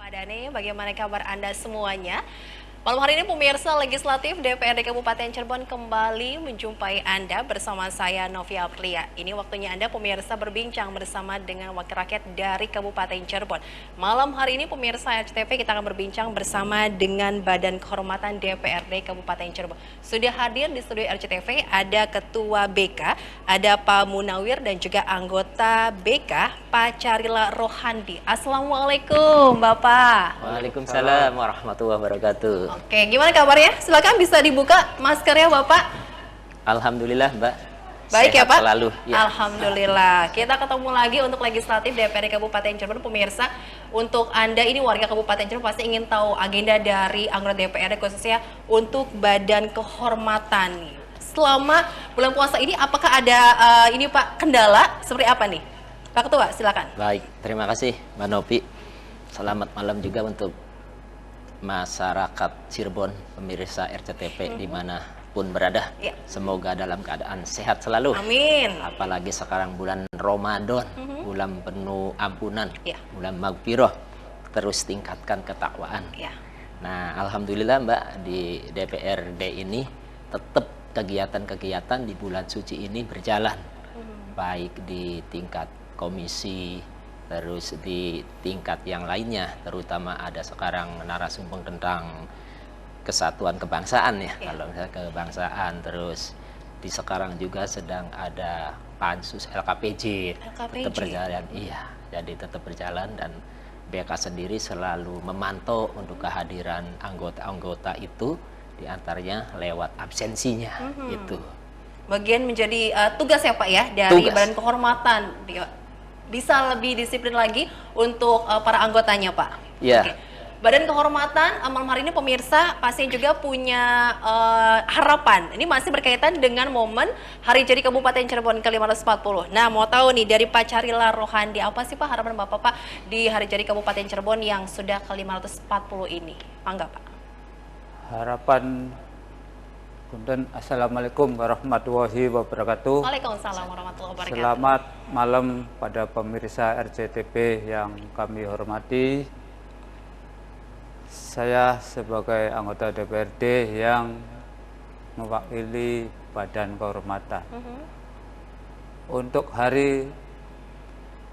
Ramadhani, bagaimana kabar Anda semuanya? Malam hari ini pemirsa Legislatif DPRD Kabupaten Cirebon kembali menjumpai Anda bersama saya Novia Aprilia. Ini waktunya Anda pemirsa berbincang bersama dengan wakil rakyat dari Kabupaten Cirebon. Malam hari ini pemirsa RCTV kita akan berbincang bersama dengan Badan Kehormatan DPRD Kabupaten Cirebon. Sudah hadir di studio RCTV ada Ketua BK, ada Pak Munawir dan juga anggota BK Pak Carila Rohandi. Assalamualaikum Bapak. Waalaikumsalam warahmatullahi wabarakatuh. Oke, gimana kabarnya? Silakan bisa dibuka maskernya Bapak. Alhamdulillah Mbak. Baik ya Sehat Pak? Selalu. Ya. Alhamdulillah. Kita ketemu lagi untuk Legislatif DPRD Kabupaten Cirebon. Pemirsa, untuk Anda ini warga Kabupaten Cirebon pasti ingin tahu agenda dari anggota DPRD khususnya untuk Badan Kehormatan. Selama bulan puasa ini apakah ada ini Pak kendala seperti apa nih? Pak Ketua, silakan. Baik, terima kasih Mbak Novi. Selamat malam juga untuk masyarakat Cirebon, pemirsa RCTV dimanapun berada. Ya. Semoga dalam keadaan sehat selalu. Amin. Apalagi sekarang bulan Ramadan, bulan penuh ampunan, Ya. bulan magfirah. Terus tingkatkan ketakwaan. Ya. Nah, alhamdulillah Mbak, di DPRD ini tetap kegiatan-kegiatan di bulan suci ini berjalan. Baik di tingkat komisi, terus di tingkat yang lainnya, terutama ada sekarang narasumber tentang kesatuan kebangsaan ya. Kalau misalnya kebangsaan, terus di sekarang juga sedang ada pansus LKPJ. Tetap berjalan, iya, jadi tetap berjalan dan BK sendiri selalu memantau untuk kehadiran anggota-anggota itu, diantaranya lewat absensinya itu. Bagian menjadi tugas ya Pak ya dari Tugas. Badan Kehormatan bisa lebih disiplin lagi untuk para anggotanya Pak. Ya. Oke. Badan Kehormatan malam hari ini pemirsa pasti juga punya harapan. Ini masih berkaitan dengan momen Hari Jadi Kabupaten Cirebon ke-540. Nah, mau tahu nih dari Pak Carila Rohandi, apa sih Pak harapan Bapak Pak di Hari Jadi Kabupaten Cirebon yang sudah ke-540 ini? Mangga Pak. Harapan Punten, Assalamualaikum warahmatullahi wabarakatuh. Waalaikumsalam warahmatullahi wabarakatuh. Selamat malam pada pemirsa RCTV yang kami hormati. Saya sebagai anggota DPRD yang mewakili Badan Kehormatan. Untuk hari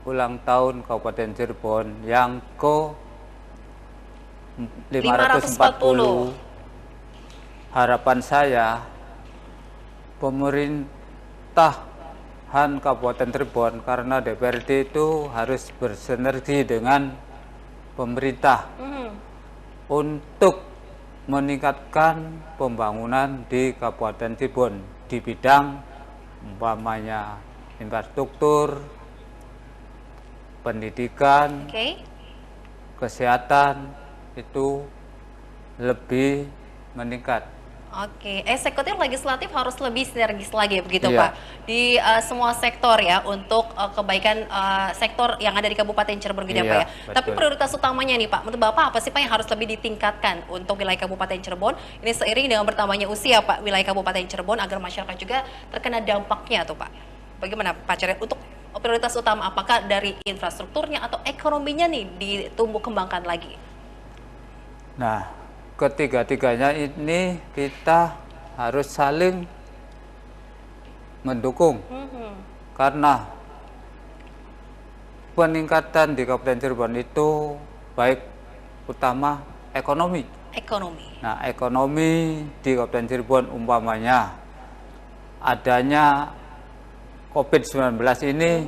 ulang tahun Kabupaten Cirebon yang ke 540, harapan saya pemerintahan Kabupaten Cirebon, karena DPRD itu harus bersinergi dengan pemerintah untuk meningkatkan pembangunan di Kabupaten Cirebon di bidang umpamanya infrastruktur, pendidikan, kesehatan itu lebih meningkat. Oke, eksekutif legislatif harus lebih sinergis lagi begitu Iya. Pak di semua sektor ya untuk kebaikan sektor yang ada di Kabupaten Cirebon gitu ya Iya, Pak ya. betul. Tapi prioritas utamanya nih Pak, menurut Bapak apa sih Pak yang harus lebih ditingkatkan untuk wilayah Kabupaten Cirebon? Ini seiring dengan bertambahnya usia Pak wilayah Kabupaten Cirebon agar masyarakat juga terkena dampaknya tuh Pak. Bagaimana Pak Caril untuk prioritas utama apakah dari infrastrukturnya atau ekonominya nih ditumbuh kembangkan lagi? Nah, ketiga-tiganya ini kita harus saling mendukung, karena peningkatan di Kabupaten Cirebon itu baik utama ekonomi. Nah, ekonomi di Kabupaten Cirebon umpamanya adanya COVID-19 ini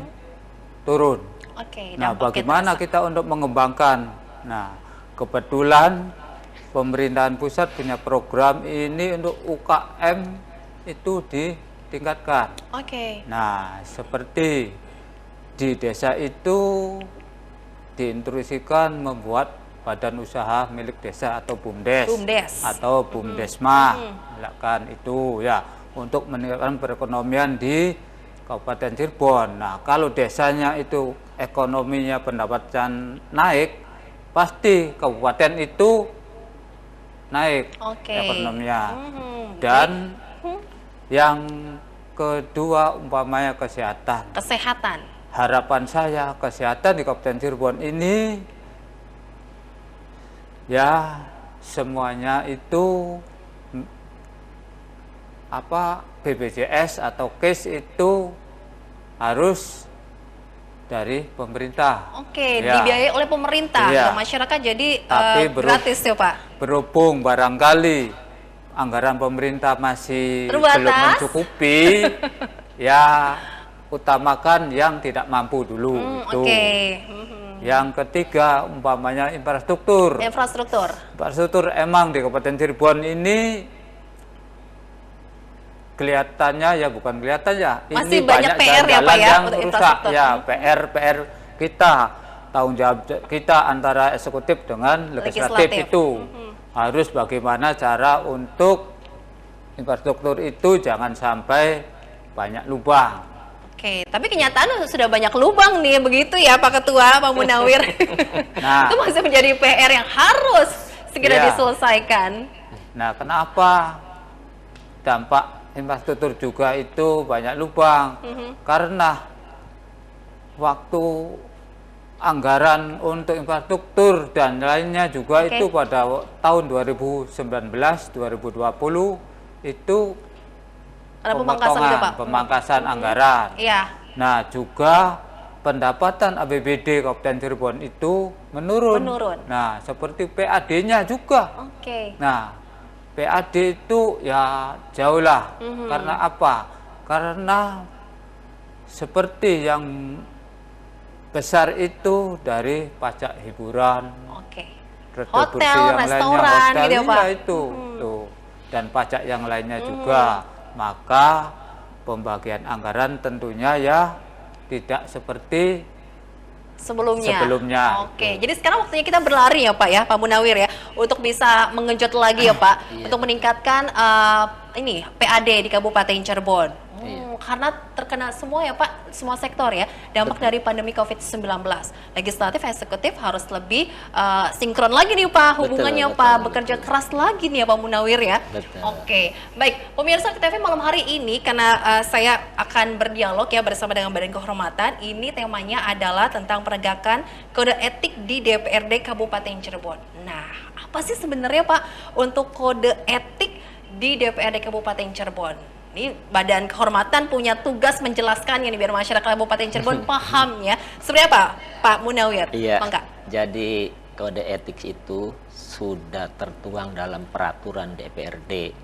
turun. Nah, bagaimana kita untuk mengembangkan? Nah, kebetulan pemerintahan pusat punya program ini untuk UKM itu ditingkatkan. Nah, seperti di desa itu diinstruksikan membuat badan usaha milik desa atau BUMDes, atau BUMDesma, melakukan itu ya untuk meningkatkan perekonomian di Kabupaten Cirebon. Nah, kalau desanya itu ekonominya pendapatan naik, pasti kabupaten itu naik ekonominya. Dan yang kedua umpamanya kesehatan. Harapan saya kesehatan di Kabupaten Cirebon ini ya semuanya itu BPJS atau KIS itu harus dari pemerintah. Oke, Ya. dibiayai oleh pemerintah, Iya. ke masyarakat jadi Tapi gratis ya Pak? Berhubung barangkali anggaran pemerintah masih Terbatas. belum mencukupi, ya utamakan yang tidak mampu dulu. Itu. Oke. Yang ketiga, umpamanya infrastruktur. Infrastruktur. Infrastruktur emang di Kabupaten Cirebon ini kelihatannya ya bukan kelihatan ya. Masih ini banyak PR ya, Pak, jalan-jalan ya, yang untuk rusak. infrastruktur. Ya, PR kita, tanggung jawab kita antara eksekutif dengan legislatif itu. Harus bagaimana cara untuk infrastruktur itu jangan sampai banyak lubang. Oke, tapi kenyataan sudah banyak lubang nih, begitu ya Pak Ketua, Pak Munawir. Nah. Itu masih menjadi PR yang harus segera Iya. diselesaikan. Nah, kenapa dampak infrastruktur juga itu banyak lubang? Karena waktu anggaran untuk infrastruktur dan lainnya juga Oke. itu pada tahun 2019-2020 itu Ada pemangkasan juga Pak? pemangkasan anggaran. Iya. Nah, juga pendapatan APBD Kabupaten Cirebon itu menurun. Nah, seperti PAD-nya juga. Oke. Nah, PAD itu ya jauh lah. Karena apa? Karena seperti yang besar itu dari pajak hiburan, Oke. retribusi Hotel, yang restoran lainnya, hotel, gitu ya, Pak? iya itu, tuh. Dan pajak yang lainnya juga. Maka pembagian anggaran tentunya ya tidak seperti sebelumnya. Oke, jadi sekarang waktunya kita berlari ya Pak ya, Pak Munawir ya, untuk bisa menggenjot lagi ya Pak, untuk meningkatkan ini PAD di Kabupaten Cirebon. Karena terkena semua ya Pak, semua sektor ya, dampak dari pandemi COVID-19. Legislatif, eksekutif harus lebih sinkron lagi nih Pak, hubungannya Betul, Pak, betul, bekerja betul. keras lagi nih ya Pak Munawir ya. Betul. Oke, baik pemirsa KTV malam hari ini karena saya akan berdialog ya bersama dengan Badan Kehormatan. Ini temanya adalah tentang penegakan kode etik di DPRD Kabupaten Cirebon. Nah, apa sih sebenarnya Pak untuk kode etik di DPRD Kabupaten Cirebon? Ini Badan Kehormatan punya tugas menjelaskannya nih biar masyarakat Kabupaten Cirebon paham ya. Sebenarnya apa Pak Munawir? Iya. Mangga. Jadi kode etik itu sudah tertuang dalam peraturan DPRD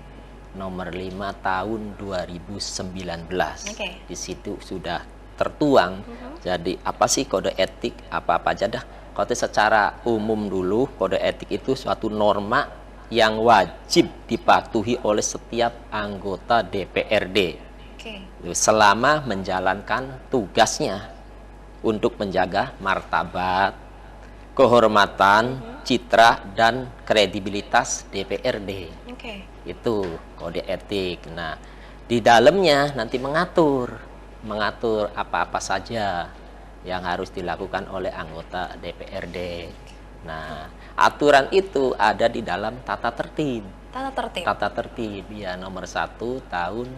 nomor 5 tahun 2019. Oke. Di situ sudah tertuang. Jadi apa sih kode etik? Apa-apa aja dah. Kode secara umum dulu, kode etik itu suatu norma yang wajib dipatuhi oleh setiap anggota DPRD Oke. selama menjalankan tugasnya untuk menjaga martabat, kehormatan, citra, dan kredibilitas DPRD. Oke. Itu kode etik. Nah, di dalamnya nanti mengatur apa-apa saja yang harus dilakukan oleh anggota DPRD. Nah, aturan itu ada di dalam tata tertib. Tata tertib. Tata tertib ya nomor 1 tahun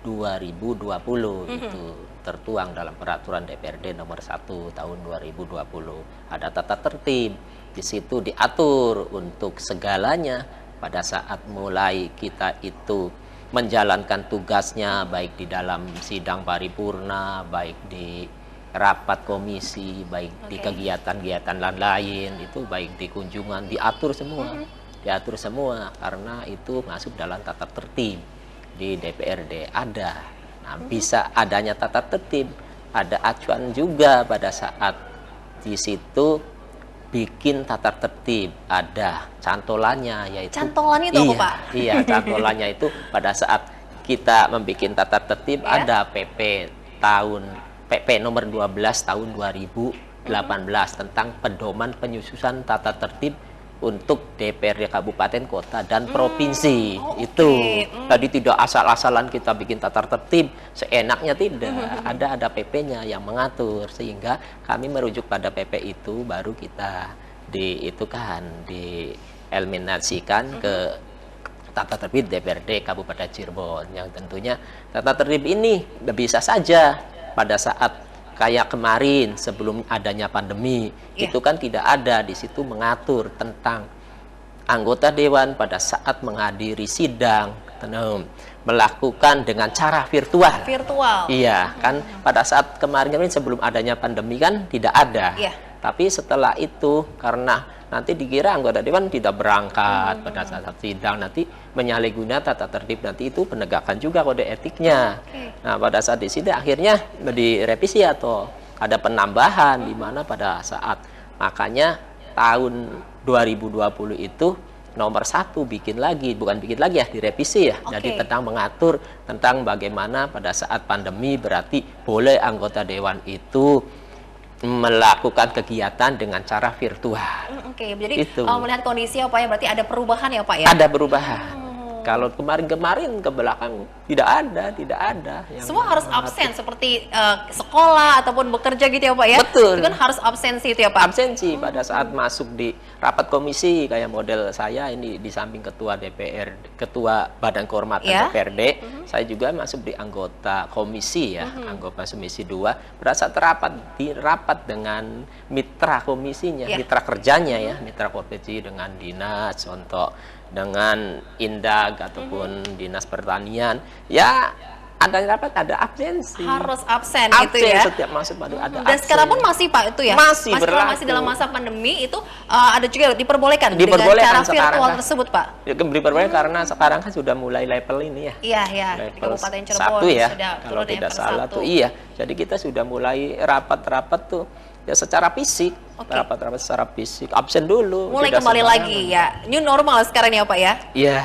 2020 itu tertuang dalam peraturan DPRD nomor 1 tahun 2020. Ada tata tertib. Di situ diatur untuk segalanya pada saat mulai kita itu menjalankan tugasnya baik di dalam sidang paripurna, baik di rapat komisi, baik di kegiatan-kegiatan lain itu, baik di kunjungan, diatur semua karena itu masuk dalam tata tertib di DPRD ada. Nah, bisa adanya tata tertib, ada acuan juga pada saat di situ bikin tata tertib, ada cantolannya yaitu. Cantolan itu apa, Pak? Iya, cantolannya itu pada saat kita membuat tata tertib ada PP nomor 12 tahun 2018 tentang pedoman penyusunan tata tertib untuk DPRD kabupaten, kota, dan provinsi. Itu tadi tidak asal-asalan kita bikin tata tertib seenaknya, tidak. Ada PP-nya yang mengatur, sehingga kami merujuk pada PP itu baru kita dieliminasikan ke tata tertib DPRD Kabupaten Cirebon, yang tentunya tata tertib ini bisa saja pada saat kayak kemarin sebelum adanya pandemi itu kan tidak ada di situ mengatur tentang anggota dewan pada saat menghadiri sidang melakukan dengan cara virtual. Virtual. Iya, kan pada saat kemarin sebelum adanya pandemi kan tidak ada. Iya. Tapi setelah itu karena nanti dikira anggota dewan tidak berangkat pada saat sidang, nanti menyalahgunakan tata tertib, nanti itu penegakan juga kode etiknya. Nah, pada saat di sidang akhirnya direvisi atau ada penambahan di mana pada saat makanya tahun 2020 itu nomor 1 bukan bikin lagi ya, direvisi ya. Jadi tentang mengatur tentang bagaimana pada saat pandemi berarti boleh anggota dewan itu melakukan kegiatan dengan cara virtual. Oke, jadi melihat kondisi ya Pak ya, berarti ada perubahan ya Pak ya? Ada perubahan. Kalau kemarin-kemarin ke belakang tidak ada. Semua harus absen seperti sekolah ataupun bekerja gitu ya Pak ya? Betul. Itu kan harus absensi itu ya Pak? Absensi pada saat masuk di rapat komisi kayak model saya ini di samping ketua DPR, ketua Badan Kehormatan DPRD, saya juga masuk di anggota komisi ya, anggota komisi 2. Pada saat rapat dengan mitra komisinya, mitra kerjanya ya, mitra komisi dengan dinas, contoh dengan Indag ataupun dinas pertanian, ya ada rapat, ada absensi. Harus absen gitu ya. Setiap masuk ada Dan absen. sekarang pun masih Pak itu ya? Masih kalau masih dalam masa pandemi itu ada juga diperbolehkan dengan cara virtual tersebut Pak? Diperbolehkan karena sekarang kan sudah mulai level ini ya. Iya, di Kabupaten Cirebon 1 ya, sudah kalau turun tidak per salah 1. tuh. Iya, jadi kita sudah mulai rapat-rapat tuh ya secara fisik, rapat-rapat secara fisik, absen dulu. Mulai kembali lagi ya, new normal sekarang ya Pak ya? Iya.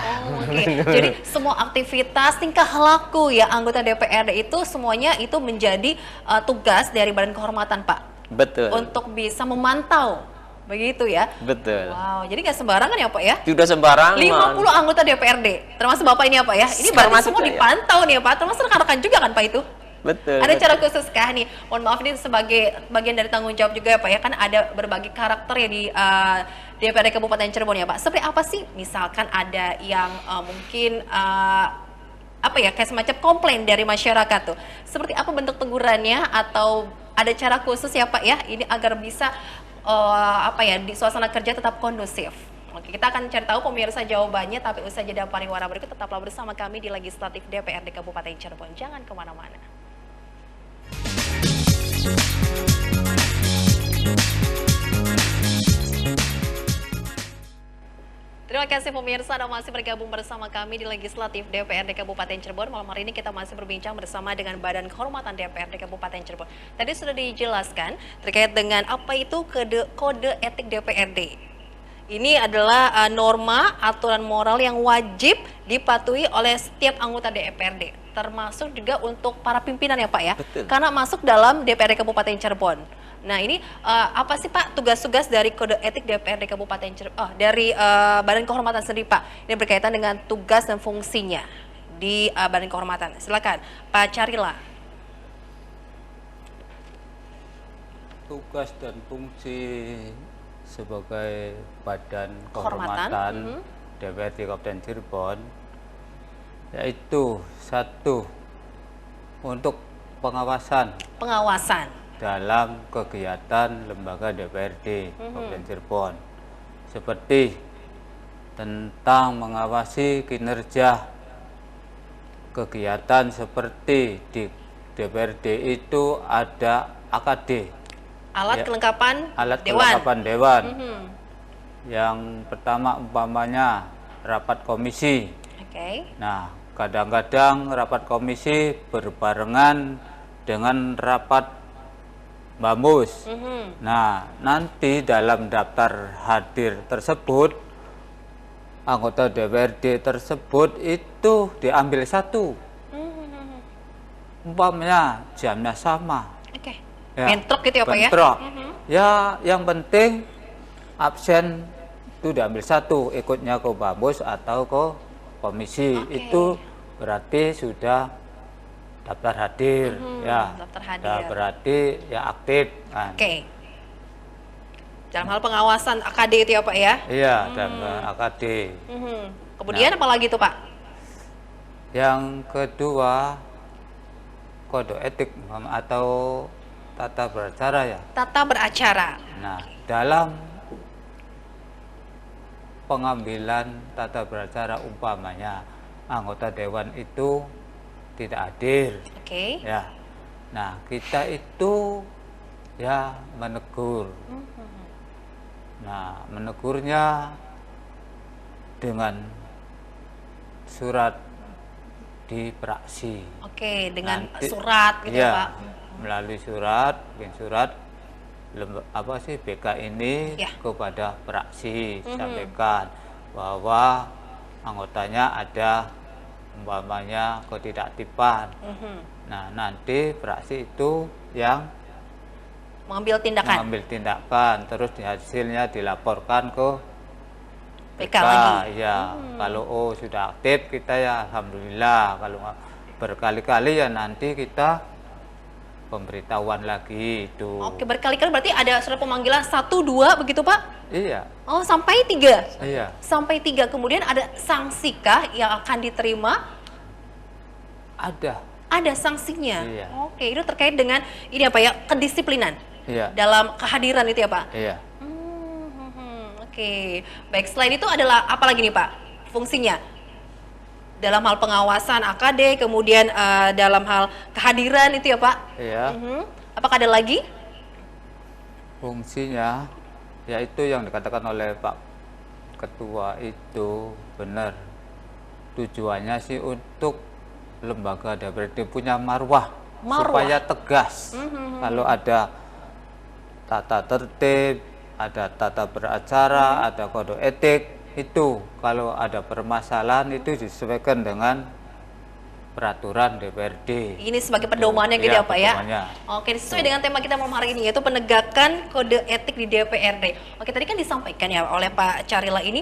Jadi semua aktivitas, tingkah laku ya anggota DPRD itu semuanya itu menjadi tugas dari Badan Kehormatan Pak? Betul. Untuk bisa memantau, begitu ya? Betul. Wow, jadi nggak sembarangan ya Pak ya? Sudah sembarangan. 50 anggota DPRD, termasuk Bapak ini ya Pak ya? Ini berarti semua dipantau nih ya Pak, termasuk rekan-rekan juga kan Pak itu? Betul. Ada cara khusus kah nih? Mohon maaf ini sebagai bagian dari tanggung jawab juga ya Pak ya, kan ada berbagai karakter ya di DPRD Kabupaten Cirebon ya Pak. Seperti apa sih? Misalkan ada yang mungkin apa ya, kayak semacam komplain dari masyarakat tuh. Seperti apa bentuk tegurannya atau ada cara khusus ya Pak ya? Ini agar bisa apa ya, di suasana kerja tetap kondusif. Oke, kita akan cari tahu pemirsa jawabannya, tapi usai jeda pariwara berikut tetaplah bersama kami di Legislatif DPRD Kabupaten Cirebon. Jangan kemana-mana. Terima kasih pemirsa Anda masih bergabung bersama kami di Legislatif DPRD Kabupaten Cirebon. Malam hari ini kita masih berbincang bersama dengan Badan Kehormatan DPRD Kabupaten Cirebon. Tadi sudah dijelaskan terkait dengan apa itu kode etik DPRD. Ini adalah norma aturan moral yang wajib dipatuhi oleh setiap anggota DPRD, termasuk juga untuk para pimpinan ya Pak ya. Betul. Karena masuk dalam DPRD Kabupaten Cirebon. Nah ini apa sih Pak tugas-tugas dari kode etik DPRD Kabupaten Cirebon, dari Badan Kehormatan sendiri Pak? Ini berkaitan dengan tugas dan fungsinya di Badan Kehormatan. Silakan Pak Carila. Tugas dan fungsi sebagai Badan Kehormatan DPRD Kabupaten Cirebon yaitu 1, untuk pengawasan dalam kegiatan lembaga DPRD Kabupaten Cirebon, seperti tentang mengawasi kinerja kegiatan seperti di DPRD itu ada AKD, alat kelengkapan dewan. Yang pertama umpamanya rapat komisi. Nah, kadang-kadang rapat komisi berbarengan dengan rapat bamus. Nah, nanti dalam daftar hadir tersebut anggota DPRD tersebut itu diambil 1. Umpamanya jamnya sama. Ya, bentrok gitu ya Pak ya? Bentrok. Ya, yang penting absen itu diambil 1, ikutnya ke bamus atau ke komisi. Itu berarti sudah daftar hadir, ya. Daftar hadir. Nah, berarti ya aktif. Kan. Dalam hal pengawasan AKD itu ya Pak ya? Iya, dalam AKD. Kemudian apa lagi tuh Pak? Yang kedua, kode etik atau tata beracara ya. Tata beracara. Nah, dalam pengambilan tata beracara umpamanya anggota dewan itu tidak hadir. Oke. Ya. Nah, kita itu ya menegur. Nah, menegurnya dengan surat di praksi. Oke, dengan Nanti- surat gitu ya, ya, Pak. melalui surat, bikin surat BK ini Ya. kepada praksi, sampaikan bahwa anggotanya ada umpamanya ketidaktipan. Nah, nanti praksi itu yang Mengambil tindakan mengambil tindakan, terus hasilnya dilaporkan ke PK lagi. Ya, kalau sudah aktif kita ya alhamdulillah, kalau nggak berkali-kali ya nanti kita pemberitahuan lagi itu. Oke, berkali-kali berarti ada surat pemanggilan 1, 2 begitu, Pak? Iya, Oh, sampai 3. iya, Sampai 3. Kemudian ada sanksi kah yang akan diterima? ada, Ada sanksinya. Iya. Oke, itu terkait dengan ini apa ya? Kedisiplinan iya, dalam kehadiran itu ya, Pak? iya. Oke, baik. Selain itu adalah apa lagi nih, Pak? Fungsinya dalam hal pengawasan AKD, kemudian dalam hal kehadiran itu ya, Pak? Iya, Apakah ada lagi? fungsinya yaitu yang dikatakan oleh Pak Ketua itu benar. Tujuannya sih untuk lembaga DPRD punya marwah, supaya tegas. Kalau ada tata tertib, ada tata beracara, ada kode etik, itu kalau ada permasalahan itu disesuaikan dengan peraturan DPRD. Ini sebagai pedomannya gitu ya, Pak ya? pedomannya. Oke, sesuai dengan tema kita malam hari ini, yaitu penegakan kode etik di DPRD. Oke, tadi kan disampaikan ya oleh Pak Carila ini,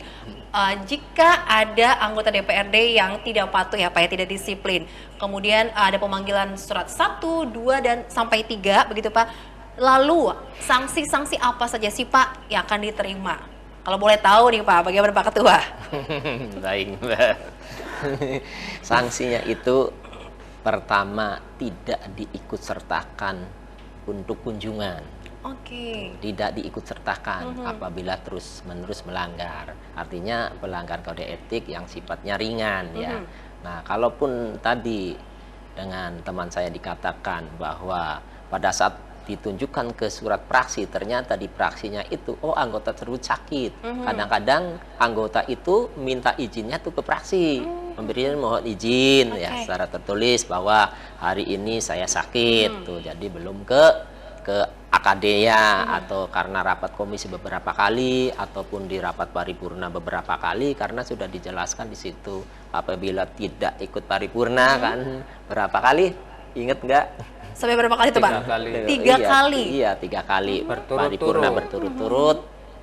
jika ada anggota DPRD yang tidak patuh ya Pak ya, tidak disiplin, kemudian ada pemanggilan surat 1, 2, dan sampai 3, begitu Pak. Lalu, sanksi-sanksi apa saja sih Pak yang akan diterima? Kalau boleh tahu nih Pak, bagaimana Pak Ketua? Baik, Mbak. Sanksinya itu pertama tidak diikutsertakan untuk kunjungan. Oke. Tidak diikutsertakan apabila terus-menerus melanggar. Artinya pelanggar kode etik yang sifatnya ringan ya. Nah, kalaupun tadi dengan teman saya dikatakan bahwa pada saat ditunjukkan ke surat praksi, ternyata di praksinya itu anggota tersebut sakit. Kadang-kadang anggota itu minta izinnya tuh ke praksi, memberikan mohon izin ya secara tertulis bahwa hari ini saya sakit tuh, jadi belum ke AKD ya, atau karena rapat komisi beberapa kali ataupun di rapat paripurna beberapa kali, karena sudah dijelaskan di situ apabila tidak ikut paripurna kan berapa kali, inget nggak? Sampai berapa kali tuh Pak? 3 kali. 3 kali. Iya, 3 kali paripurna berturut-turut.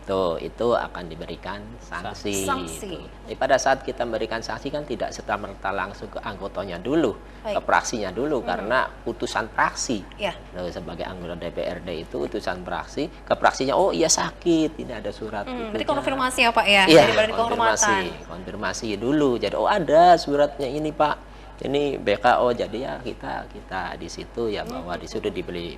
Tuh, itu akan diberikan sanksi. Jadi pada saat kita memberikan sanksi kan tidak serta-merta langsung ke anggotanya dulu, ke praksinya dulu, karena utusan praksi. Loh, sebagai anggota DPRD itu utusan praksi, ke praksinya, oh iya sakit, ini ada surat. Berarti konfirmasi ya Pak ya? Iya, dari Badan Kehormatan. konfirmasi dulu. Jadi ada suratnya ini Pak. Ini BKO, jadi ya kita di situ ya bahwa di situ diberi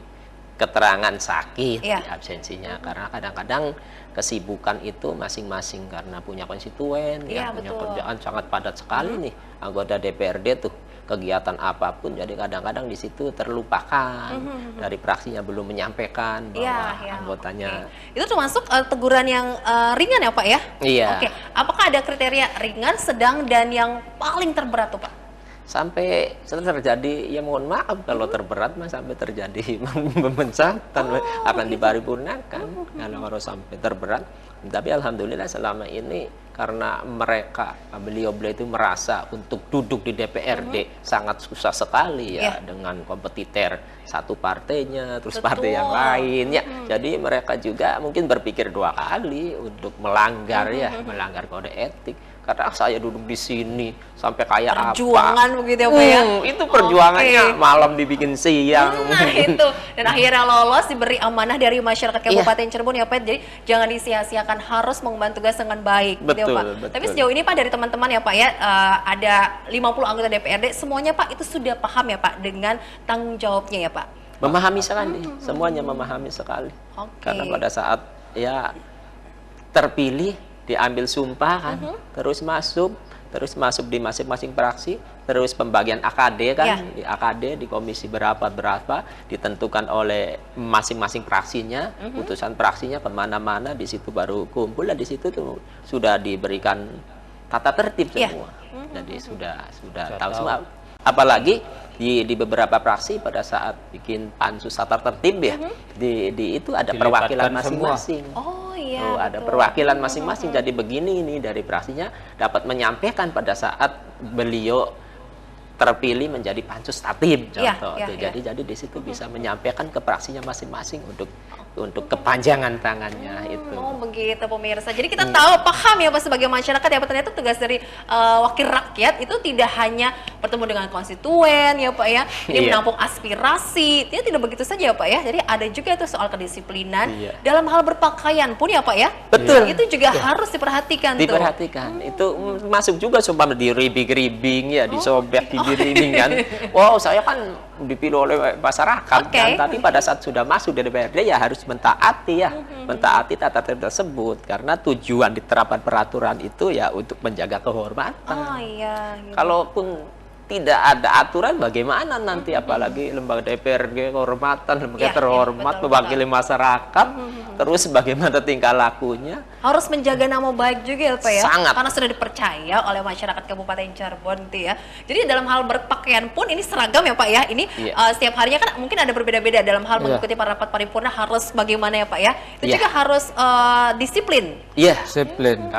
keterangan sakit di absensinya, karena kadang-kadang kesibukan itu masing-masing karena punya konstituen ya, punya kerjaan sangat padat sekali nih anggota DPRD tuh, kegiatan apapun, jadi kadang-kadang di situ terlupakan dari praksinya belum menyampaikan bahwa anggotanya. Itu termasuk teguran yang ringan ya Pak ya? Iya. Oke, apakah ada kriteria ringan, sedang, dan yang paling terberat tuh Pak? Sampai terjadi, ya mohon maaf kalau terberat mah sampai terjadi pemecatan akan diparipurnakan kalau sampai terberat. Tapi alhamdulillah selama ini karena beliau itu merasa untuk duduk di DPRD sangat susah sekali ya, dengan kompetitor satu partainya terus partai yang lain ya. Jadi mereka juga mungkin berpikir 2 kali untuk melanggar melanggar kode etik. Karena saya duduk di sini sampai kayak perjuangan begitu ya Pak ya? Itu perjuangannya malam dibikin siang. Nah itu, dan akhirnya lolos, diberi amanah dari masyarakat Kabupaten Cirebon ya Pak. Jadi jangan disia-siakan, harus mengemban tugas dengan baik. Betul, gitu, Pak. betul. Tapi sejauh ini Pak dari teman-teman ya Pak ya, ada 50 anggota DPRD, semuanya Pak itu sudah paham ya Pak dengan tanggung jawabnya ya Pak? Memahami sekali, semuanya memahami sekali. Karena pada saat ya terpilih diambil sumpah kan, terus masuk di masing-masing fraksi, terus pembagian AKD kan, di AKD di komisi berapa ditentukan oleh masing-masing fraksinya, putusan fraksinya kemana-mana, di situ baru kumpul dan di situ tuh sudah diberikan tata tertib semua. Jadi sudah tahu semua. Apalagi di beberapa fraksi pada saat bikin pansus tata tertib ya, di itu ada perwakilan masing-masing. Oh iya. Oh, ada perwakilan masing-masing. Jadi begini ini dari fraksinya dapat menyampaikan pada saat beliau terpilih menjadi pansus tatib contoh. Jadi di situ bisa menyampaikan ke fraksinya masing-masing untuk kepanjangan tangannya itu. Oh begitu pemirsa. Jadi kita tahu paham ya Pak sebagai masyarakat ya Pak, ternyata tugas dari wakil rakyat itu tidak hanya bertemu dengan konstituen ya Pak ya, dia menampung aspirasi. Dia tidak begitu saja ya Pak ya. Jadi ada juga itu soal kedisiplinan dalam hal berpakaian pun ya Pak ya. Betul. Itu juga harus diperhatikan. Diperhatikan. Itu masuk juga sobat di ribing-ribing ya, disobek gigi kan. Wow, saya kan dipilih oleh masyarakat kan, tapi pada saat sudah masuk dari DPRD ya harus mentaati ya, mentaati tata tertib tersebut karena tujuan diterapkan peraturan itu ya untuk menjaga kehormatan. Oh iya. Gitu. Kalaupun tidak ada aturan bagaimana nanti, apalagi lembaga DPRD kehormatan, lembaga terhormat, mewakili masyarakat, terus bagaimana tingkah lakunya. Harus menjaga nama baik juga ya Pak ya. Sangat. Karena sudah dipercaya oleh masyarakat Kabupaten Cirebon gitu ya. Jadi dalam hal berpakaian pun ini seragam ya Pak ya. Ini setiap harinya kan mungkin ada berbeda-beda dalam hal mengikuti rapat paripurna harus bagaimana ya Pak ya. Itu juga harus disiplin. Iya. Disiplin.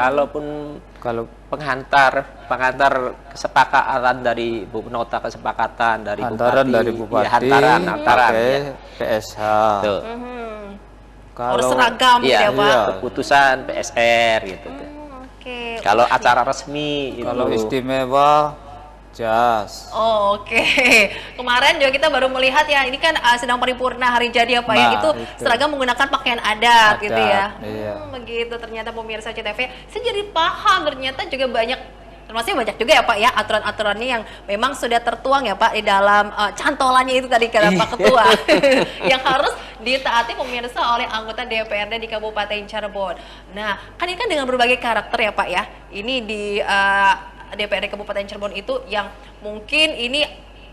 Kalau pengantar kesepakatan dari nota kesepakatan dari bupati, hantaran pakai PSH. Harus seragam gitu ya Pak. Keputusan PSR gitu. Kalau acara resmi itu. Kalau istimewa jas. Oh, oke. Kemarin juga kita baru melihat ya, ini kan sedang paripurna hari jadi apa ya, itu seragam menggunakan pakaian adat gitu ya. Begitu ternyata pemirsa CTV. Saya jadi paham ternyata juga banyak, termasuk banyak juga ya Pak ya aturan-aturannya yang memang sudah tertuang ya Pak di dalam cantolannya itu tadi kata Pak Ketua yang harus ditaati pemirsa oleh anggota DPRD di Kabupaten Cirebon. Nah, kan ini kan dengan berbagai karakter ya Pak ya. Ini di DPRD Kabupaten Cirebon itu yang mungkin ini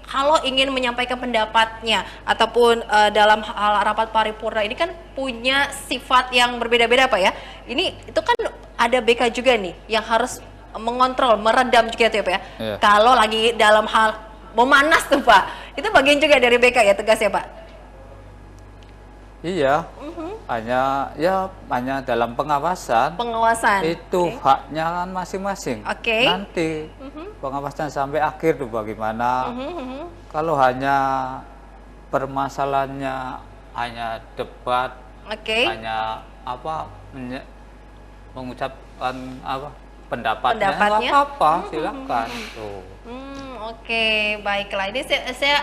kalau ingin menyampaikan pendapatnya ataupun dalam hal rapat paripurna ini kan punya sifat yang berbeda-beda Pak ya. Ini itu kan ada BK juga nih yang harus mengontrol, meredam juga tuh ya Pak ya. Kalau lagi dalam hal memanas tuh Pak, itu bagian juga dari BK ya, tegas ya Pak? Iya, hanya dalam pengawasan. Itu haknya kan masing-masing. Nanti pengawasan sampai akhir tuh bagaimana. Kalau hanya permasalahannya hanya debat, hanya mengucapkan pendapatnya apa, silakan. Oke, baiklah. Ini saya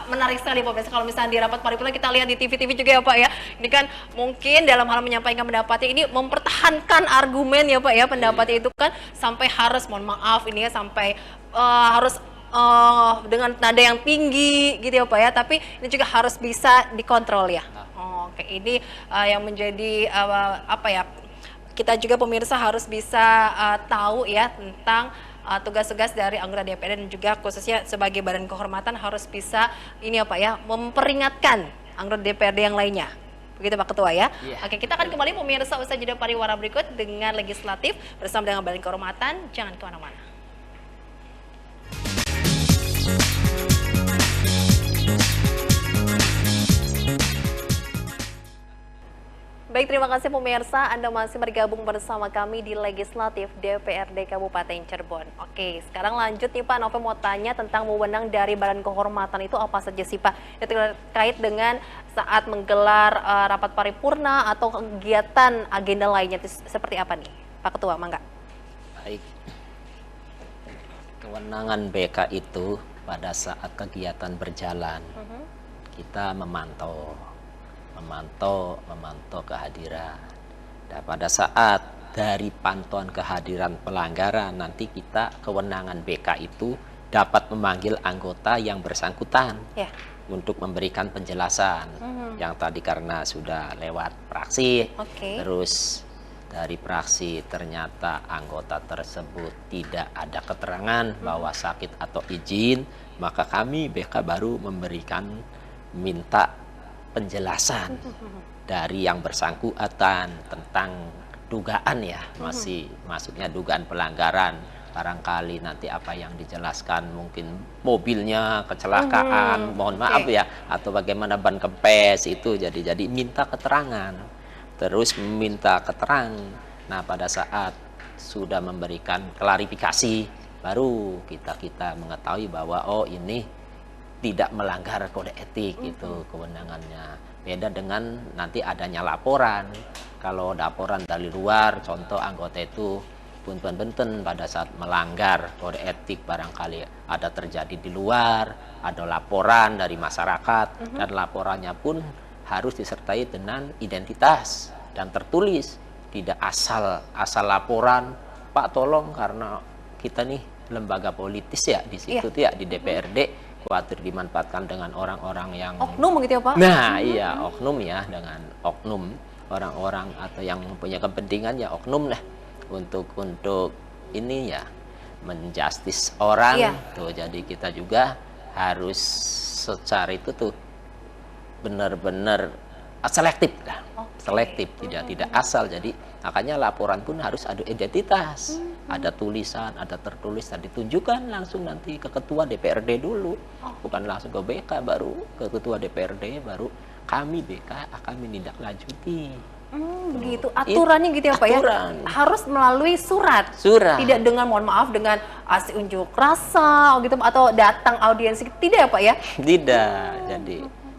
menarik sekali Pak. Kalau misalnya di rapat paripurna kita lihat di TV-TV juga ya Pak ya. Ini kan mungkin dalam hal menyampaikan pendapatnya ini mempertahankan argumen ya Pak ya. Pendapatnya itu kan sampai harus, mohon maaf ini ya, sampai harus dengan nada yang tinggi gitu ya Pak ya. Tapi ini juga harus bisa dikontrol ya. Oke, ini yang menjadi apa ya? Kita juga pemirsa harus bisa tahu ya tentang tugas-tugas dari anggota DPRD dan juga khususnya sebagai badan kehormatan harus bisa ini apa ya, memperingatkan anggota DPRD yang lainnya. Begitu Pak Ketua ya. Oke, kita akan kembali pemirsa usai jeda pariwara berikut dengan legislatif bersama dengan badan kehormatan. Jangan kemana-mana. Baik, terima kasih pemirsa, Anda masih bergabung bersama kami di Legislatif DPRD Kabupaten Cirebon. Oke, sekarang lanjut nih Pak, Nova mau tanya tentang wewenang dari Badan Kehormatan itu apa saja sih Pak? Itu terkait dengan saat menggelar rapat paripurna atau kegiatan agenda lainnya itu seperti apa nih? Pak Ketua, mangga. Baik, kewenangan BK itu pada saat kegiatan berjalan, kita memantau kehadiran. Dan pada saat dari pantauan kehadiran pelanggaran, nanti kita kewenangan BK itu dapat memanggil anggota yang bersangkutan untuk memberikan penjelasan. Yang tadi karena sudah lewat fraksi, terus dari praksi ternyata anggota tersebut tidak ada keterangan bahwa sakit atau izin, maka kami BK baru memberikan minta penjelasan dari yang bersangkutan tentang dugaan ya, masih masuknya dugaan pelanggaran. Barangkali nanti apa yang dijelaskan mungkin mobilnya kecelakaan, mohon maaf ya, atau bagaimana ban kempes itu, jadi minta keterangan, terus minta keterangan. Nah, pada saat sudah memberikan klarifikasi, baru kita mengetahui bahwa oh ini tidak melanggar kode etik, itu kewenangannya. Beda dengan nanti adanya laporan. Kalau laporan dari luar, contoh anggota itu punten-punten pada saat melanggar kode etik, barangkali ada terjadi di luar, ada laporan dari masyarakat, dan laporannya pun harus disertai dengan identitas dan tertulis, tidak asal laporan, Pak tolong karena kita nih lembaga politis ya di situ ya, di DPRD, khawatir dimanfaatkan dengan orang-orang yang oknum gitu ya Pak? Nah iya, oknum ya, dengan oknum orang-orang atau yang mempunyai kepentingan ya oknum lah untuk ini ya menjustis orang tuh. Jadi kita juga harus secara itu tuh benar-benar selektif lah, selektif, tidak asal. Jadi makanya laporan pun harus ada identitas, ada tulisan, ada tertulis dan ditunjukkan langsung nanti ke ketua DPRD dulu, bukan langsung ke BK baru ke ketua DPRD, baru kami BK akan menindaklanjuti. Begitu aturannya gitu ya Pak ya, harus melalui surat, tidak dengan mohon maaf dengan aksi unjuk rasa gitu atau datang audiensi, tidak ya Pak ya? Tidak,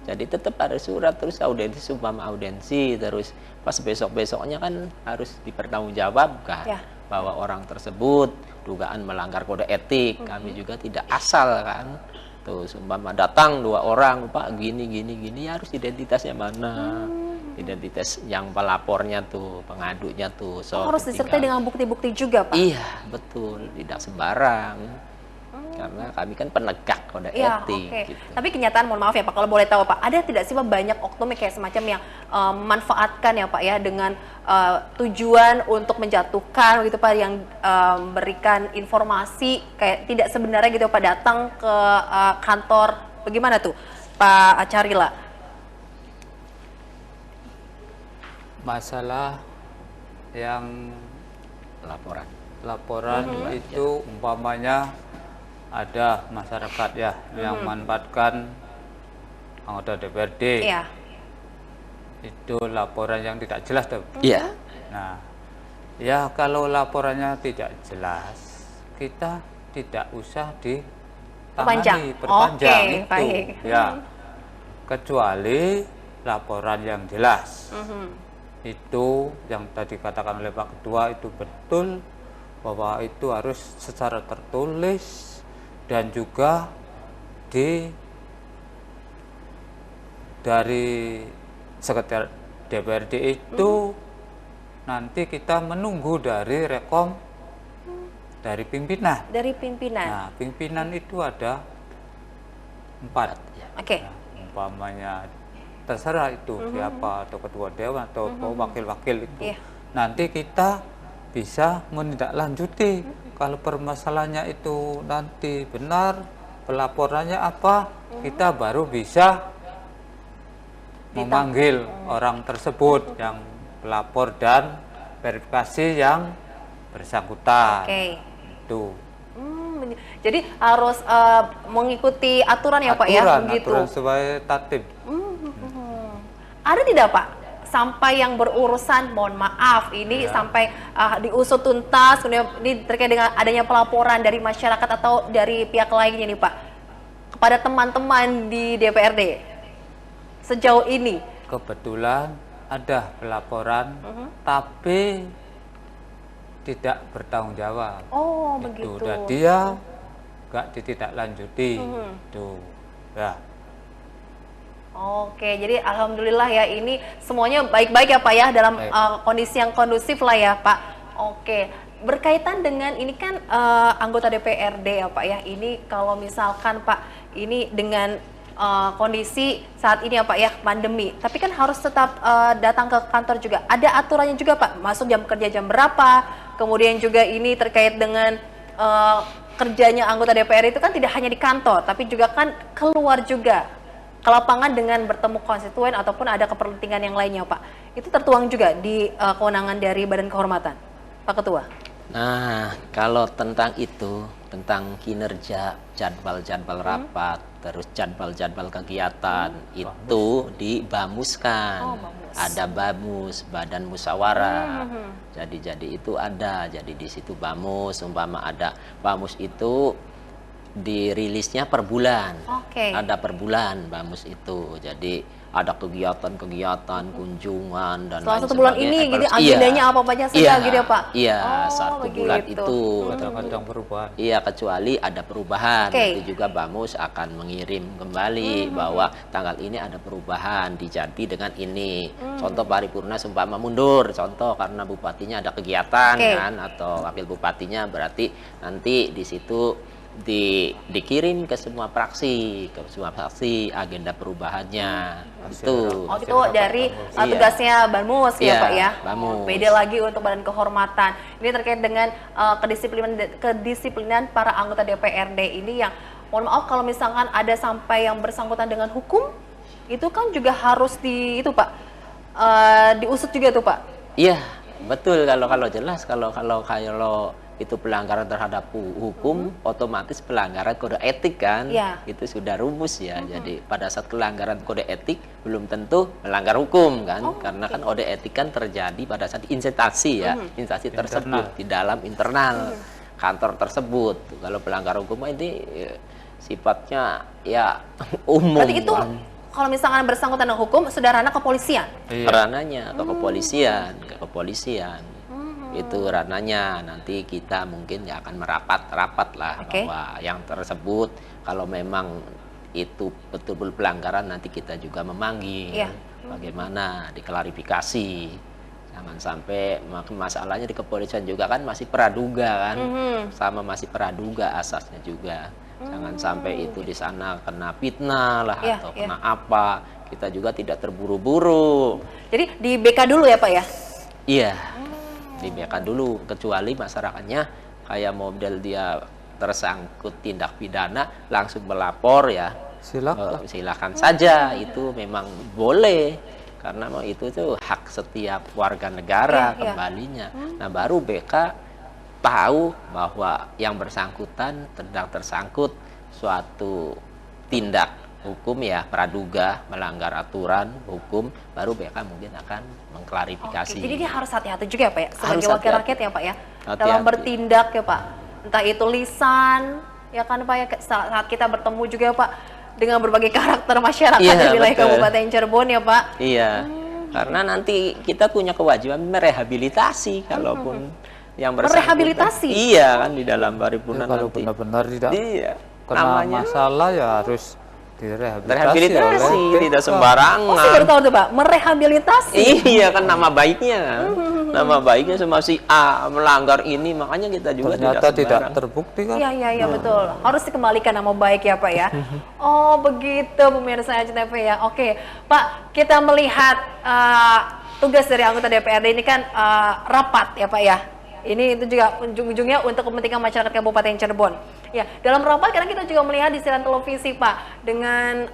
jadi tetap ada surat, terus audiensi, umpama audiensi, terus pas besok-besoknya kan harus dipertanggungjawabkan bahwa orang tersebut dugaan melanggar kode etik. Kami juga tidak asal kan, tuh umpama datang 2 orang, Pak gini harus identitasnya mana, identitas yang pelapornya tuh, pengadunya tuh. Harus disertai dengan bukti-bukti juga Pak? Iya betul, tidak sembarang. Karena kami kan penegak kode etik. Gitu. Tapi kenyataan mohon maaf ya Pak, kalau boleh tahu Pak, ada tidak sih Pak banyak oknum kayak semacam yang memanfaatkan ya Pak ya dengan tujuan untuk menjatuhkan gitu Pak, yang berikan informasi kayak tidak sebenarnya gitu Pak, datang ke kantor, bagaimana tuh Pak Carila? Masalah yang laporan itu umpamanya ada masyarakat ya yang memanfaatkan anggota DPRD, itu laporan yang tidak jelas tuh. Nah ya, kalau laporannya tidak jelas, kita tidak usah diperpanjang itu ya, kecuali laporan yang jelas. Itu yang tadi katakan oleh Pak Ketua itu betul, bahwa itu harus secara tertulis dan juga dari sekretariat DPRD itu nanti kita menunggu dari rekom dari pimpinan. Nah, pimpinan itu ada 4. Nah, umpamanya terserah itu siapa, atau ketua dewan atau wakil-wakil itu. Nanti kita bisa menindaklanjuti kalau permasalahannya itu nanti benar, pelaporannya apa, kita baru bisa memanggil orang tersebut yang pelapor dan verifikasi yang bersangkutan. Itu. Jadi harus mengikuti aturan ya Pak ya, begitu. Aturan sesuai tatib. Ada tidak Pak sampai yang berurusan, mohon maaf ini sampai diusut tuntas, kemudian ini terkait dengan adanya pelaporan dari masyarakat atau dari pihak lainnya nih Pak kepada teman-teman di DPRD sejauh ini? Kebetulan ada pelaporan tapi tidak bertanggung jawab. Begitu. Dan dia nggak ditindaklanjuti. Tuh ya. Oke, jadi alhamdulillah ya, ini semuanya baik-baik ya Pak ya, dalam kondisi yang kondusif lah ya Pak. Oke, berkaitan dengan ini kan anggota DPRD ya Pak ya, ini kalau misalkan Pak, ini dengan kondisi saat ini ya Pak ya, pandemi. Tapi kan harus tetap datang ke kantor juga. Ada aturannya juga Pak, masuk jam kerja jam berapa, kemudian juga ini terkait dengan kerjanya anggota DPR itu kan tidak hanya di kantor, tapi juga kan keluar juga ke lapangan dengan bertemu konstituen ataupun ada kepentingan yang lainnya Pak. Itu tertuang juga di kewenangan dari Badan Kehormatan, Pak Ketua. Nah, kalau tentang itu, tentang kinerja, jadwal-jadwal rapat, terus jadwal-jadwal kegiatan, itu dibamuskan. Oh, bamus. Ada bamus, badan musyawarah. Jadi itu ada. Jadi di situ bamus, umpama ada bamus itu dirilisnya per bulan. Oke. Ada per bulan bamus itu. Jadi ada kegiatan-kegiatan, kunjungan dan Selama lain 1 bulan sebagainya. ini, gitu agendanya apa aja saja gitu ya Pak? Iya, Oh, 1 bulan begitu. itu. Kadang-kadang perubahan. Iya, kecuali ada perubahan. Oke. Nanti juga Bamus akan mengirim kembali bahwa tanggal ini ada perubahan, diganti dengan ini. Contoh paripurna seumpama mundur, contoh karena bupatinya ada kegiatan Oke. kan, atau wakil bupatinya, berarti nanti di situ dikirim ke semua fraksi, agenda perubahannya. Itu. Oh itu dari Iya. tugasnya Bamus ya Iya, Pak ya. Bamus. Beda lagi untuk Badan Kehormatan. Ini terkait dengan kedisiplinan para anggota DPRD ini yang mohon maaf kalau misalkan ada sampai yang bersangkutan dengan hukum, itu kan juga harus itu Pak diusut juga tuh Pak. Iya, betul, kalau jelas kalau itu pelanggaran terhadap hukum, otomatis pelanggaran kode etik kan, Iya. itu sudah rumus ya. Jadi pada saat pelanggaran kode etik belum tentu melanggar hukum kan, karena kan kode etik kan terjadi pada saat instansi ya, instansi tersebut di dalam internal kantor tersebut. Kalau pelanggar hukum ini sifatnya ya umum. Berarti itu kan. kalau misalkan bersangkutan dengan hukum sudah ranah kepolisian. Iya. Ranahnya ke kepolisian, itu ranahnya. Nanti kita mungkin ya akan merapat lah Oke. bahwa yang tersebut kalau memang itu betul-betul pelanggaran, nanti kita juga memanggil Iya. bagaimana diklarifikasi. Jangan sampai masalahnya di kepolisian juga kan masih praduga kan, sama masih praduga asasnya juga. Jangan sampai itu di sana kena fitnah lah Iya, atau iya. kena apa, kita juga tidak terburu-buru. Jadi di BK dulu ya Pak ya. Iya, di BK dulu, kecuali masyarakatnya kayak model dia tersangkut tindak pidana langsung melapor ya. Silakan. Silakan saja, itu memang boleh karena itu tuh hak setiap warga negara Iya, iya. kembalinya. Nah, baru BK tahu bahwa yang bersangkutan sedang tersangkut suatu tindak hukum ya, praduga melanggar aturan hukum, baru BK mungkin akan mengklarifikasi. Oke, jadi dia harus hati-hati juga ya Pak ya, sebagai Harus wakil hati-hati. rakyat ya Pak ya, Hati-hati. dalam bertindak ya Pak, entah itu lisan, ya kan Pak ya, saat kita bertemu juga ya Pak, dengan berbagai karakter masyarakat Iya, di wilayah betul. Kabupaten Cirebon ya Pak. Iya, karena nanti kita punya kewajiban merehabilitasi kalaupun yang bersangkutan. Merehabilitasi? Iya kan, di dalam paripurna Kalau nanti. benar-benar tidak Iya, kena namanya masalah ya harus direhabilitasi. rehabilitasi, oleh tidak BK. sembarangan. Oh saya baru tahu tuh Pak, merehabilitasi. Iya kan, nama baiknya kan. Nama baiknya sama si A melanggar ini, makanya kita juga Ternyata tidak sembarang. terbukti kan. Iya betul, harus dikembalikan nama baik ya Pak ya. Oh begitu pemirsa ACTV ya. Oke Pak, kita melihat tugas dari anggota DPRD ini kan rapat ya Pak ya. Ini itu juga ujung-ujungnya untuk kepentingan masyarakat Kabupaten Cirebon. Ya, dalam rapat kadang kita juga melihat di siaran televisi Pak dengan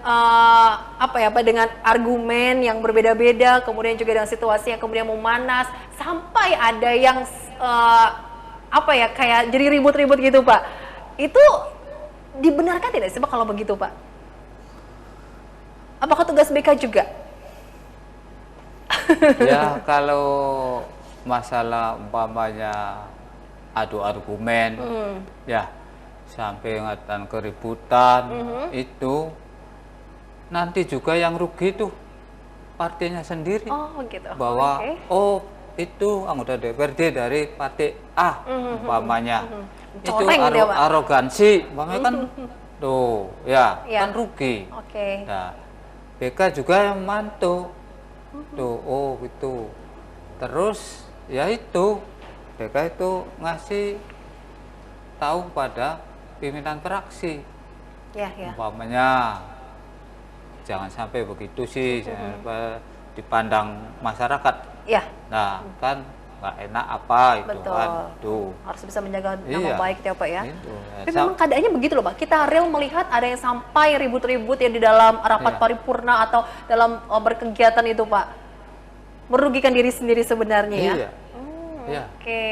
apa ya Pak, dengan argumen yang berbeda-beda, kemudian juga dengan situasi yang kemudian memanas sampai ada yang apa ya kayak jadi ribut-ribut gitu Pak. Itu dibenarkan tidak sih Pak kalau begitu Pak? Apakah tugas BK juga? Ya kalau masalah umpamanya adu argumen, ya sampai ingatan keributan, itu nanti juga yang rugi tuh partainya sendiri. Oh begitu. Bahwa Oke. oh itu anggota DPRD dari partai A umpamanya. Itu Coreng gitu ya, Pak? arogansi, umpamanya kan tuh ya Iya. kan rugi. Oke. Nah, BK juga yang mantu. Tuh, oh gitu. Terus ya itu BK itu ngasih tahu pada pimpinan fraksi. Ya. Umpamanya jangan sampai begitu sih dipandang masyarakat. Ya. Nah, kan nggak enak apa itu Betul. kan. Tuh. Harus bisa menjaga nama Iya. baik ya Pak ya. Gitu. Tapi memang keadaannya begitu loh Pak. Kita real melihat ada yang sampai ribut-ribut ya di dalam rapat Iya. paripurna atau dalam berkegiatan itu Pak. Merugikan diri sendiri sebenarnya ya. Iya. Iya. Oke,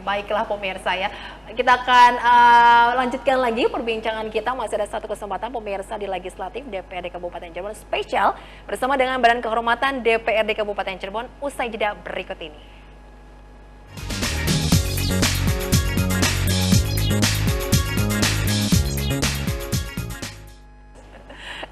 baiklah pemirsa ya. Kita akan lanjutkan lagi perbincangan kita. Masih ada satu kesempatan pemirsa di Legislatif DPRD Kabupaten Cirebon spesial bersama dengan Badan Kehormatan DPRD Kabupaten Cirebon usai jeda berikut ini.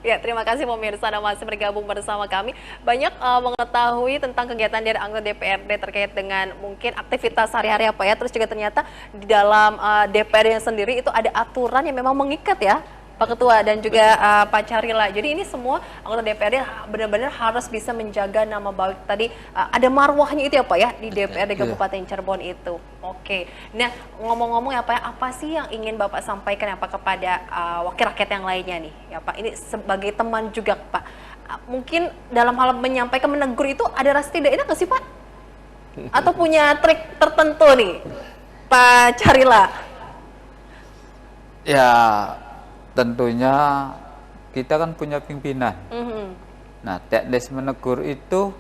Ya, terima kasih pemirsa Anda masih bergabung bersama kami. Banyak mengetahui tentang kegiatan dari anggota DPRD terkait dengan mungkin aktivitas sehari-hari apa ya. Terus juga ternyata di dalam DPRD yang sendiri itu ada aturan yang memang mengikat ya, Pak Ketua dan juga Pak Carila. Jadi ini semua anggota DPRD benar-benar harus bisa menjaga nama baik tadi. Ada marwahnya itu ya Pak ya di DPRD Kabupaten Cirebon itu. Oke. Nah, ngomong-ngomong ya Pak, apa sih yang ingin Bapak sampaikan ya Pak kepada wakil rakyat yang lainnya nih? Ya Pak, ini sebagai teman juga Pak. Mungkin dalam hal menyampaikan menegur itu ada rasa tidak enak nggak sih Pak? Atau punya trik tertentu nih Pak Carila? Ya, tentunya kita kan punya pimpinan. Nah, teknis menegur itu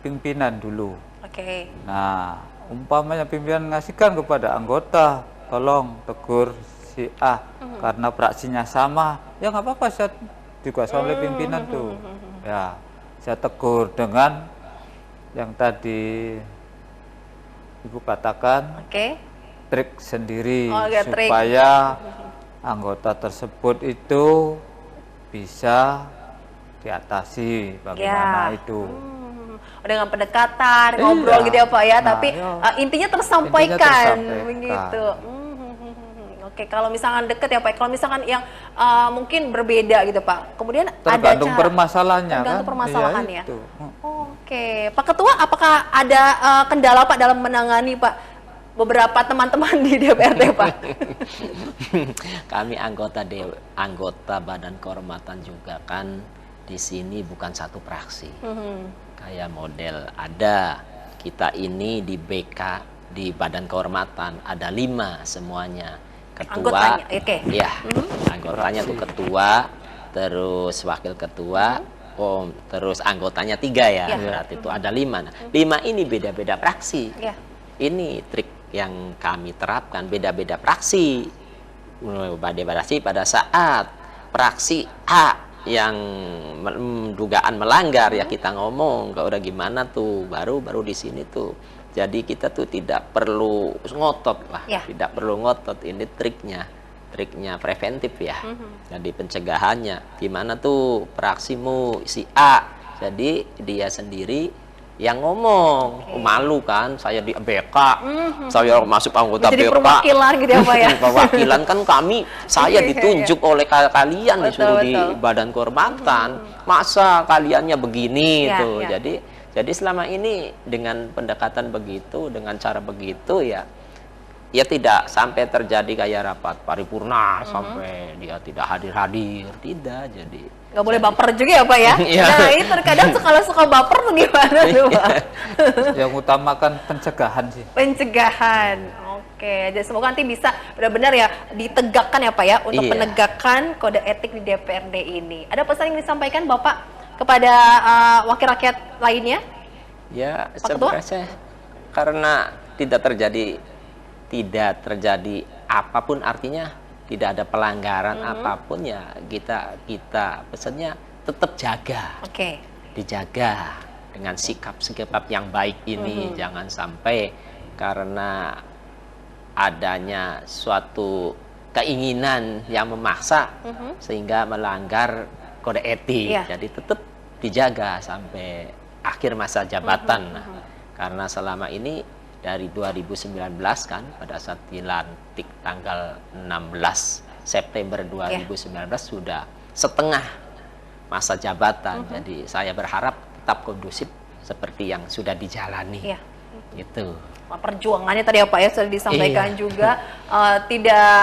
pimpinan dulu. Oke. Nah, umpamanya pimpinan ngasihkan kepada anggota, tolong tegur si A karena praksinya sama, ya nggak apa-apa, saya dikuasai oleh pimpinan tuh. Ya, saya tegur dengan yang tadi Ibu katakan. Oke. Trik sendiri Trik. supaya anggota tersebut itu bisa diatasi bagaimana itu. Dengan pendekatan, ngobrol gitu ya Pak ya, Nah, tapi intinya tersampaikan begitu. Oke, kalau misalkan deket ya Pak, kalau misalkan yang mungkin berbeda gitu Pak, kemudian Tergantung ada permasalahannya tergantung kan. permasalahannya. Iya, itu. Oke, Pak Ketua, apakah ada kendala Pak dalam menangani Pak beberapa teman-teman di DPRD Pak? Kami anggota Badan Kehormatan juga kan di sini bukan satu praksi. Kayak model ada kita ini di BK di Badan Kehormatan ada 5 semuanya. Ketua, Anggotanya, oke. ya, anggotanya tuh ketua, terus wakil ketua, terus anggotanya 3 ya. Berarti itu ada 5. Nah, 5 ini beda-beda praksi. Ini trik yang kami terapkan, beda-beda praksi. Pada saat praksi A yang dugaan melanggar ya kita ngomong, udah gimana tuh baru di sini tuh. Jadi kita tuh tidak perlu ngotot lah, tidak perlu ngotot. Ini triknya preventif ya. Jadi pencegahannya gimana tuh praksimu si A, jadi dia sendiri yang ngomong. Malu kan saya di BK, saya masuk anggota jadi BK, perwakilan gitu ya Pak ya. perwakilan kan saya ditunjuk oleh kalian, disuruh di Badan Kehormatan, masa kaliannya begini tuh. Jadi selama ini dengan pendekatan begitu, dengan cara begitu ya tidak sampai terjadi kayak rapat paripurna sampai dia tidak hadir, tidak. Jadi nggak boleh baper juga ya Pak ya. Nah ini terkadang kalau suka baper tuh gimana tuh Pak? Yang utamakan pencegahan sih. Pencegahan. Oke, jadi semoga nanti bisa benar-benar ya ditegakkan ya Pak ya untuk penegakan kode etik di DPRD ini. Ada pesan yang disampaikan Bapak kepada wakil rakyat lainnya? Ya, sebenarnya karena tidak terjadi apapun, artinya tidak ada pelanggaran apapun ya kita pesannya tetap jaga. Dijaga dengan sikap yang baik ini, jangan sampai karena adanya suatu keinginan yang memaksa sehingga melanggar kode etik. Jadi tetap dijaga sampai akhir masa jabatan. Karena selama ini dari 2019 kan pada saat dilantik tanggal 16 September 2019 sudah setengah masa jabatan. Jadi saya berharap tetap kondusif seperti yang sudah dijalani. Gitu. Perjuangannya tadi ya Pak ya sudah disampaikan juga tidak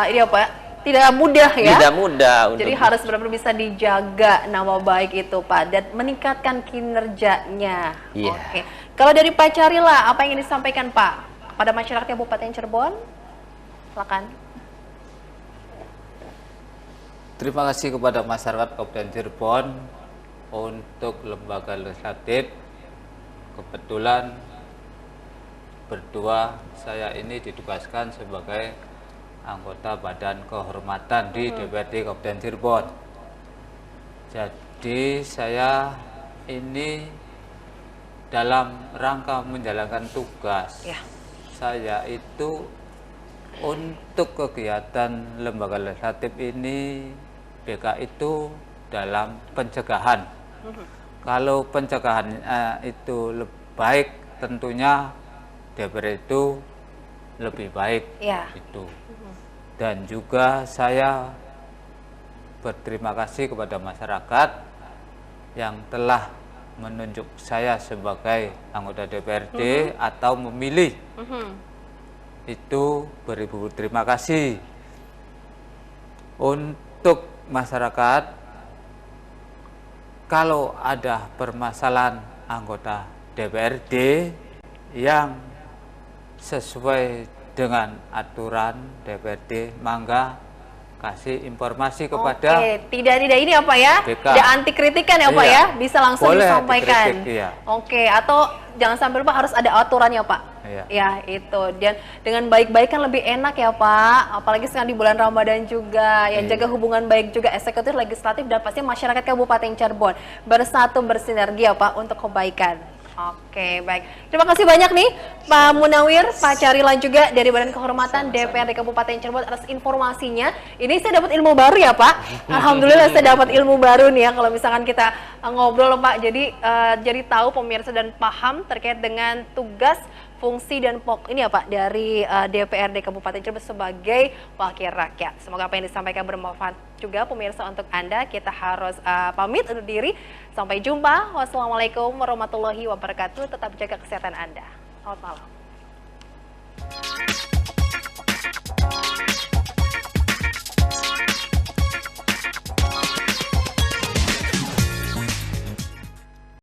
ini ya Pak tidak mudah ya. Tidak mudah. Jadi harus benar-benar bisa dijaga nama baik itu Pak dan meningkatkan kinerjanya. Iya. Oke. Kalau dari Pak Carila, apa yang ingin disampaikan Pak pada masyarakat Kabupaten Cirebon? Silakan. Terima kasih kepada masyarakat Kabupaten Cirebon untuk lembaga legislatif. Kebetulan berdua saya ini ditugaskan sebagai anggota Badan Kehormatan di DPRD Kabupaten Cirebon. Jadi saya ini dalam rangka menjalankan tugas, saya itu untuk kegiatan lembaga legislatif ini BK itu dalam pencegahan. Kalau pencegahan itu baik, tentunya DPR itu lebih baik. Itu. Dan juga saya berterima kasih kepada masyarakat yang telah menunjuk saya sebagai anggota DPRD atau memilih. Itu beribu terima kasih. Untuk masyarakat, kalau ada permasalahan anggota DPRD yang sesuai dengan aturan DPRD, mangga kasih informasi kepada. Oke, tidak ini apa ya? BK. Tidak anti kritikan ya Pak ya? Bisa langsung Boleh disampaikan. dikritik, iya. Oke, atau jangan sampai lupa harus ada aturannya Pak. Iya. Ya itu, dan dengan baik-baik kan lebih enak ya Pak, apalagi sekarang di bulan Ramadan juga, yang jaga hubungan baik juga eksekutif, legislatif, dan pasti masyarakat Kabupaten Cirebon bersatu bersinergi ya Pak untuk kebaikan. Oke, baik. Terima kasih banyak nih Pak Munawir, Pak Carila juga dari Badan Kehormatan DPRD Kabupaten Cirebon atas informasinya. Ini saya dapat ilmu baru ya Pak. Alhamdulillah saya dapat ilmu baru nih ya kalau misalkan kita ngobrol Pak. Jadi tahu pemirsa dan paham terkait dengan tugas, fungsi dan ini ya Pak dari DPRD Kabupaten Cirebon sebagai wakil rakyat. Semoga apa yang disampaikan bermanfaat juga pemirsa untuk Anda. Kita harus pamit undur diri. Sampai jumpa. Wassalamualaikum warahmatullahi wabarakatuh. Tetap jaga kesehatan Anda. Selamat malam.